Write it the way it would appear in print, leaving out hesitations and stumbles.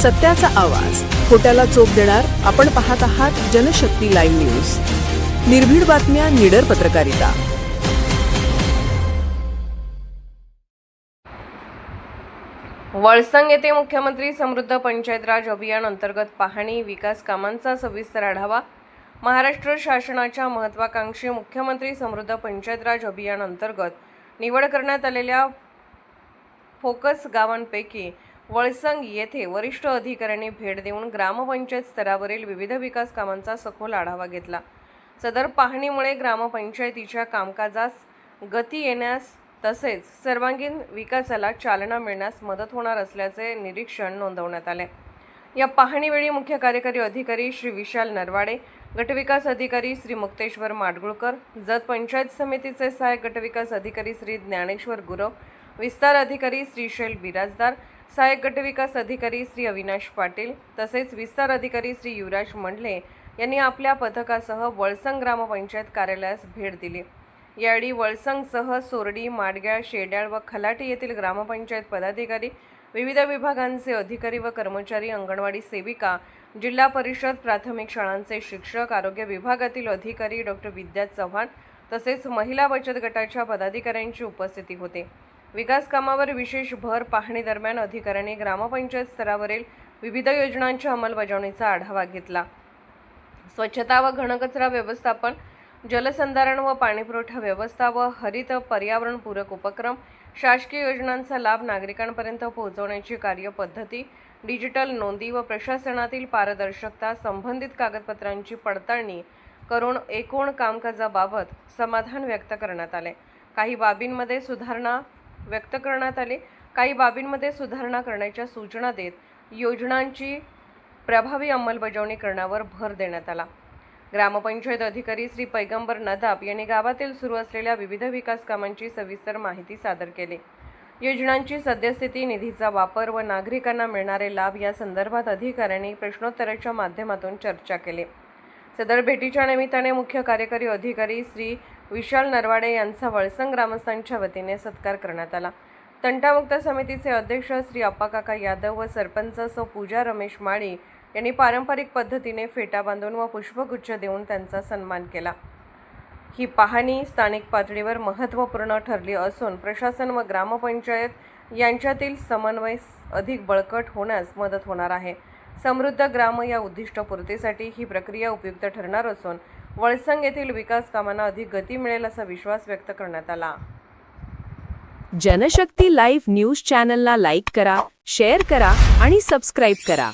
सत्याचा आवाज, खोट्याला चोप देणार. आपण पाहत आहात जनशक्ती लाईव्ह न्यूज. निर्भीड बातम्या, निडर पत्रकारिता. वळसंग येथे मुख्यमंत्री समृद्ध पंचायत राज अभियान अंतर्गत पाहणी विकास कामांचा सविस्तर आढावा. महाराष्ट्र शासनाच्या महत्त्वाकांक्षी मुख्यमंत्री समृद्ध पंचायत राज अभियान अंतर्गत निवड करण्यात आलेल्या फोकस गावांपैकी वळसंग येथे वरिष्ठ अधिकाऱ्यांनी भेट देऊन ग्रामपंचायत स्तरावरील विविध विकास कामांचा सखोल आढावा घेतला. सदर पाहणीमुळे ग्रामपंचायतीच्या कामकाजास गती येण्यास तसेच सर्वांगीण विकासाला चालना मिळण्यास मदत होणार असल्याचे निरीक्षण नोंदवण्यात आले. या पाहणीवेळी मुख्य कार्यकारी अधिकारी श्री विशाल नरवाडे, गटविकास अधिकारी श्री मुक्तेश्वर माडगुळकर, जत पंचायत समितीचे सहाय्यक गटविकास अधिकारी श्री ज्ञानेश्वर गुरव, विस्तार अधिकारी श्री शैल बिराजदार, सहाय्यक गटविकास अधिकारी श्री अविनाश पाटील तसेच विस्तार अधिकारी श्री युवराज मंडले यांनी आपल्या पथकासह वळसंग ग्रामपंचायत कार्यालयास भेट दिली. यावेळी वळसंगसह सोरडी, माडग्याळ, शेड्याळ व खलाटी येथील ग्रामपंचायत पदाधिकारी, विविध विभागांचे अधिकारी व कर्मचारी, अंगणवाडी सेविका, जिल्हा परिषद प्राथमिक शाळांचे शिक्षक, आरोग्य विभागातील अधिकारी डॉ. विद्या चव्हाण तसेच महिला बचत गटाच्या पदाधिकाऱ्यांची उपस्थिती होती. विकास कामावर विशेष भर. पाहणी दरम्यान अधिकाऱ्यांनी ग्रामपंचायत स्तरावरील विविध योजनांच्या अंमलबजावणीचा आढावा घेतला. स्वच्छता व घनकचरा व्यवस्थापन, जलसंधारण व पाणीपुरवठा व्यवस्था व हरित पर्यावरणपूरक उपक्रम, शासकीय योजनांचा लाभ नागरिकांपर्यंत पोहोचवण्याची कार्यपद्धती, डिजिटल नोंदी व प्रशासनातील पारदर्शकता, संबंधित कागदपत्रांची पडताळणी करून एकूण कामकाजाबाबत समाधान व्यक्त करण्यात आले. काही बाबींमध्ये सुधारणा करण्याच्या सूचना देत योजनांची प्रभावी अंमलबजावणी करण्यावर भर देण्यात आला. ग्रामपंचायत अधिकारी श्री पैगंबर नदाब यांनी गावातील सुरू असलेल्या विविध विकास कामांची सविस्तर माहिती सादर केली. योजनांची सद्यस्थिती, निधीचा वापर व नागरिकांना मिळणारे लाभ या संदर्भात अधिकाऱ्यांनी प्रश्नोत्तराच्या माध्यमातून चर्चा केली. सदर भेटीच्या निमित्ताने मुख्य कार्यकारी अधिकारी श्री विशाल नरवाडे यांचा वळसंग ग्रामस्थांच्या वतीने सत्कार करण्यात आला. तंटामुक्त समितीचे अध्यक्ष श्री अप्पाकाका यादव व सरपंच सौ पूजा रमेश माळी यांनी पारंपरिक पद्धतीने फेटा बांधून व पुष्पगुच्छ देऊन त्यांचा सन्मान केला. ही पाहणी स्थानिक पातळीवर महत्त्वपूर्ण ठरली असून प्रशासन व ग्रामपंचायत यांच्यातील समन्वय अधिक बळकट होण्यास मदत होणार आहे. समृद्ध ग्राम या उद्दिष्टपूर्तीसाठी ही प्रक्रिया उपयुक्त ठरणार असून वळसंग येथील विकास कामांना अधिक गती मिळेल असा विश्वास व्यक्त करण्यात आला. जनशक्ती लाईव्ह न्यूज चॅनलला लाईक करा, शेअर करा आणि सबस्क्राईब करा.